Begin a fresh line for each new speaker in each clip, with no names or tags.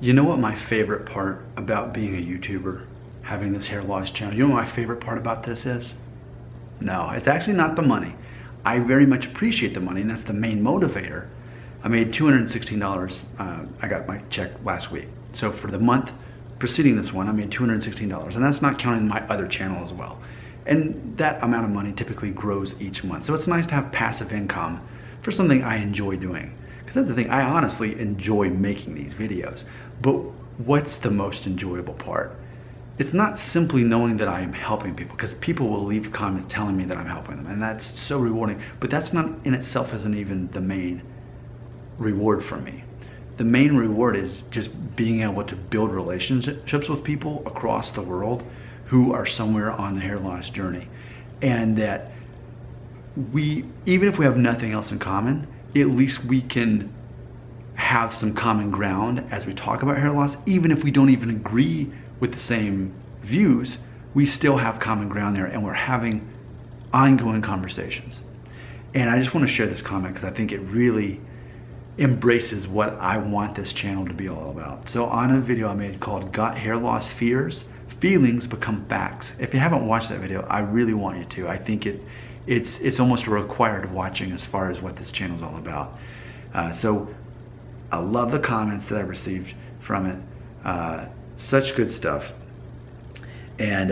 You know what my favorite part about being a YouTuber, having this hair loss channel, you know what my favorite part about this is? No, it's actually not the money. I very much appreciate the money, and that's the main motivator. I made $216. I got my check last week. So for the month preceding this one, I made $216, and that's not counting my other channel as well. And that amount of money typically grows each month. So it's nice to have passive income for something I enjoy doing. Because that's the thing, I honestly enjoy making these videos. But what's the most enjoyable part? It's not simply knowing that I am helping people, because people will leave comments telling me that I'm helping them, and that's so rewarding. But that's not in itself isn't even the main reward for me. The main reward is just being able to build relationships with people across the world who are somewhere on the hair loss journey. And that we, even if we have nothing else in common, at least we can have some common ground as we talk about hair loss. Even if we don't even agree with the same views, we still have common ground there, and we're having ongoing conversations. And I just want to share this comment because I think it really embraces what I want this channel to be all about. So on a video I made called Got Hair Loss Fears? Feelings Become Facts. If you haven't watched that video, I really want you to. I think it's almost a required watching as far as what this channel is all about. So I love the comments that I received from it. Such good stuff. And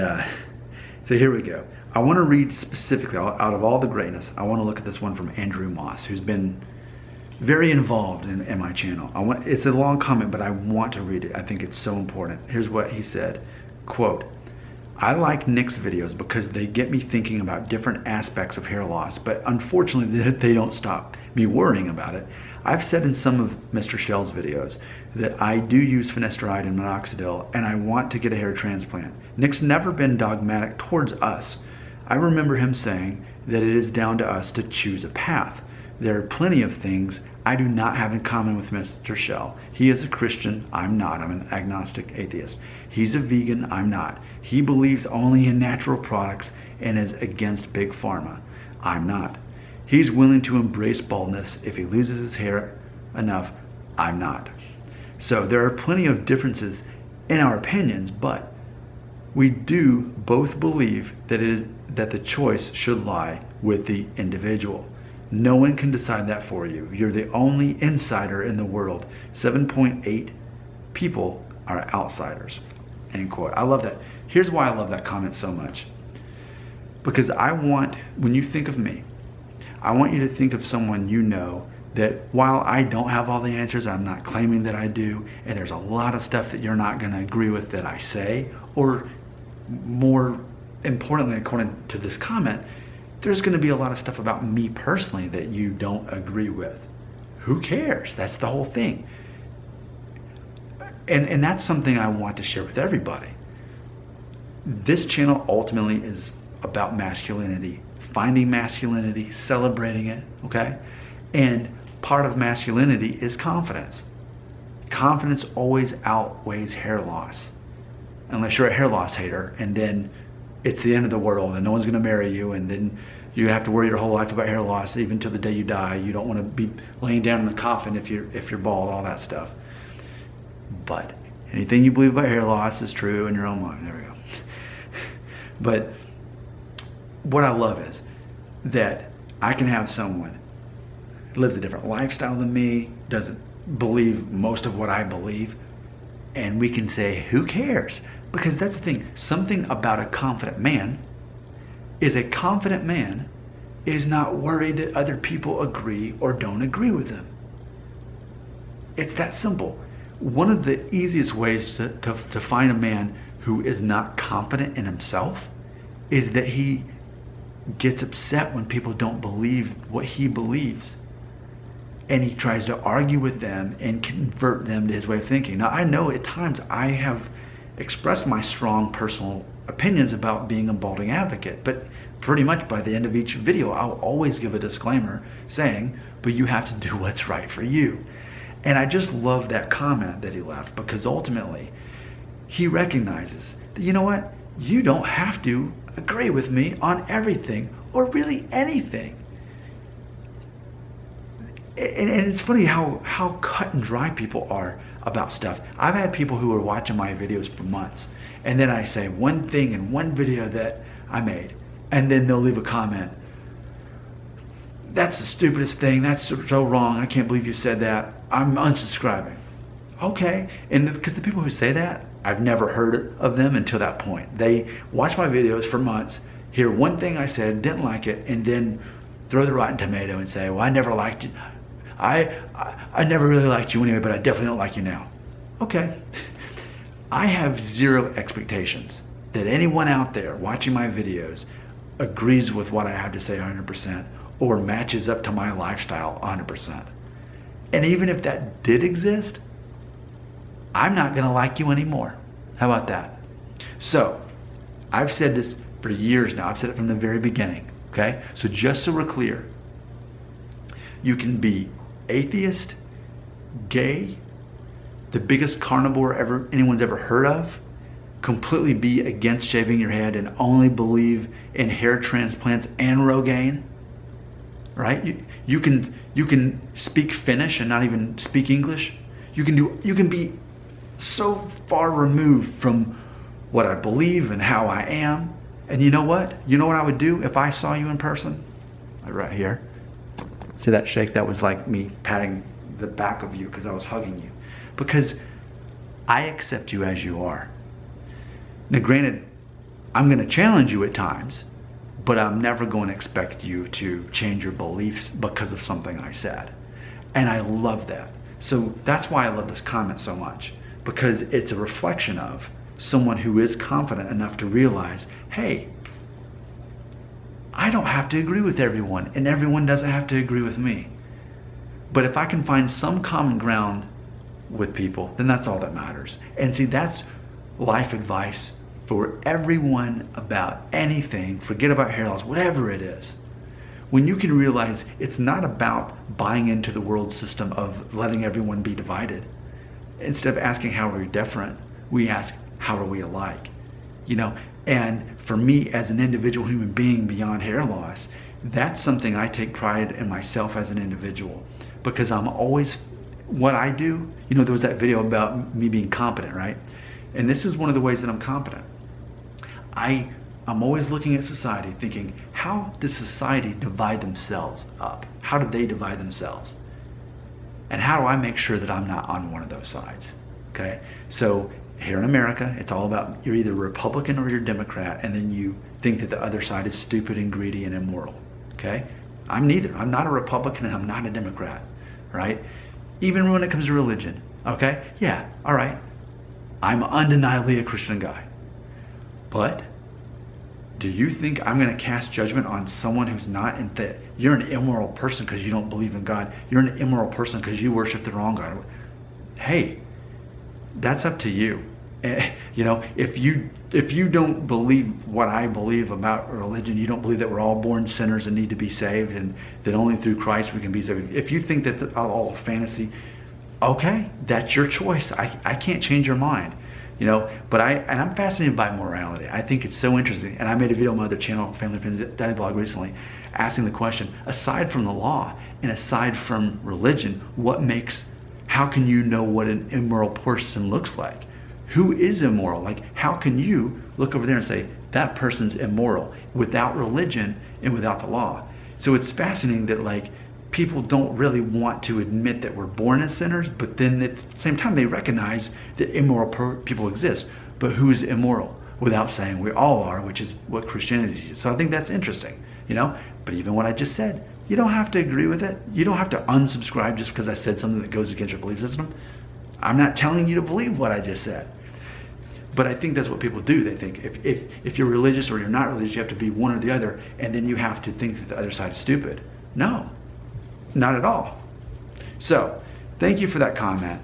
so here we go. I want to read specifically, out of all the greatness, I want to look at this one from Andrew Moss, who's been very involved in my channel. It's a long comment, but I want to read it. I think it's so important. Here's what he said, quote, "I like Nick's videos because they get me thinking about different aspects of hair loss, but unfortunately they don't stop me worrying about it. I've said in some of Mr. Shell's videos that I do use finasteride and minoxidil, and I want to get a hair transplant. Nick's never been dogmatic towards us. I remember him saying that it is down to us to choose a path. There are plenty of things I do not have in common with Mr. Shell. He is a Christian, I'm not. I'm an agnostic atheist. He's a vegan, I'm not. He believes only in natural products and is against big pharma. I'm not. He's willing to embrace baldness if he loses his hair enough. I'm not. So there are plenty of differences in our opinions, but we do both believe that the choice should lie with the individual. No one can decide that for you. You're the only insider in the world. 7.8 people are outsiders." End quote. I love that. Here's why I love that comment so much. Because when you think of me, I want you to think of someone you know that while I don't have all the answers, I'm not claiming that I do, and there's a lot of stuff that you're not going to agree with that I say, or more importantly, according to this comment, there's going to be a lot of stuff about me personally that you don't agree with. Who cares? That's the whole thing. And that's something I want to share with everybody. This channel ultimately is about masculinity, finding masculinity, celebrating it, okay? And part of masculinity is confidence. Confidence always outweighs hair loss. Unless you're a hair loss hater, and then it's the end of the world and no one's gonna marry you, and then you have to worry your whole life about hair loss even till the day you die. You don't wanna be laying down in the coffin if you're bald, all that stuff. But anything you believe about hair loss is true in your own mind. There we go. But what I love is that I can have someone who lives a different lifestyle than me, doesn't believe most of what I believe, and we can say, who cares? Because that's the thing, something about a confident man is not worried that other people agree or don't agree with them. It's that simple. One of the easiest ways to find a man who is not confident in himself is that he gets upset when people don't believe what he believes. And he tries to argue with them and convert them to his way of thinking. Now, I know at times I have expressed my strong personal opinions about being a balding advocate, but pretty much by the end of each video, I'll always give a disclaimer saying, but you have to do what's right for you. And I just love that comment that he left, because ultimately he recognizes that, you know what, you don't have to agree with me on everything or really anything. And it's funny how cut and dry people are about stuff. I've had people who are watching my videos for months, and then I say one thing in one video that I made, and then they'll leave a comment. That's the stupidest thing. That's so wrong. I can't believe you said that. I'm unsubscribing. Okay. And because the people who say that, I've never heard of them until that point. They watch my videos for months, hear one thing I said, didn't like it, and then throw the rotten tomato and say, well, I never liked you. I never really liked you anyway, but I definitely don't like you now. Okay. I have zero expectations that anyone out there watching my videos agrees with what I have to say 100% or matches up to my lifestyle 100%. And even if that did exist, I'm not going to like you anymore. How about that? So, I've said this for years now. I've said it from the very beginning. Okay? So just so we're clear, you can be atheist, gay, the biggest carnivore anyone's ever heard of, completely be against shaving your head and only believe in hair transplants and Rogaine, right? You can speak Finnish and not even speak English. You can be so far removed from what I believe and how I am. And you know what? You know what I would do if I saw you in person? Right here. See that shake? That was like me patting the back of you because I was hugging you. Because I accept you as you are. Now granted, I'm going to challenge you at times, but I'm never going to expect you to change your beliefs because of something I said. And I love that. So that's why I love this comment so much, because it's a reflection of someone who is confident enough to realize, hey, I don't have to agree with everyone, and everyone doesn't have to agree with me. But if I can find some common ground with people, then that's all that matters. And see, that's life advice for everyone about anything. Forget about hair loss, whatever it is. When you can realize it's not about buying into the world system of letting everyone be divided. Instead of asking how are we different, we ask how are we alike? You know, and for me as an individual human being beyond hair loss, that's something I take pride in myself as an individual, because I'm always, what I do, you know, there was that video about me being competent, right? And this is one of the ways that I'm competent. I'm always looking at society thinking, how does society divide themselves up? How do they divide themselves? And how do I make sure that I'm not on one of those sides? Okay, so here in America, it's all about you're either Republican or you're Democrat, and then you think that the other side is stupid and greedy and immoral. Okay, I'm neither. I'm not a Republican and I'm not a Democrat, right? Even when it comes to religion, okay? Yeah, all right. I'm undeniably a Christian guy. But do you think I'm going to cast judgment on someone who's not in that you're an immoral person because you don't believe in God? You're an immoral person because you worship the wrong God. Hey, that's up to you. You know, if you don't believe what I believe about religion, you don't believe that we're all born sinners and need to be saved and that only through Christ we can be saved. If you think that's all fantasy, okay, that's your choice. I can't change your mind. You know, but I'm fascinated by morality. I think it's so interesting. And I made a video on my other channel, Family Friendly Daddy Blog, recently, asking the question, aside from the law and aside from religion, how can you know what an immoral person looks like? Who is immoral? Like, how can you look over there and say, that person's immoral without religion and without the law? So it's fascinating that, like, people don't really want to admit that we're born as sinners, but then at the same time they recognize that immoral people exist. But who's immoral? Without saying we all are, which is what Christianity is. So I think that's interesting, you know? But even what I just said, you don't have to agree with it. You don't have to unsubscribe just because I said something that goes against your belief system. I'm not telling you to believe what I just said. But I think that's what people do. They think if you're religious or you're not religious, you have to be one or the other, and then you have to think that the other side is stupid. No. Not at all. So, thank you for that comment.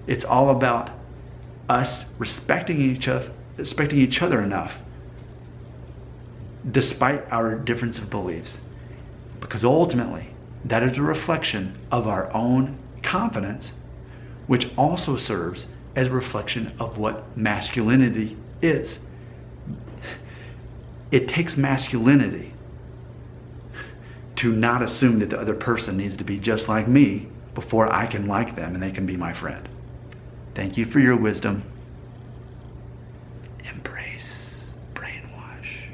It's all about us respecting each other enough, despite our difference of beliefs, because ultimately that is a reflection of our own confidence, which also serves as a reflection of what masculinity is. It takes masculinity to not assume that the other person needs to be just like me before I can like them and they can be my friend. Thank you for your wisdom. Embrace brainwash.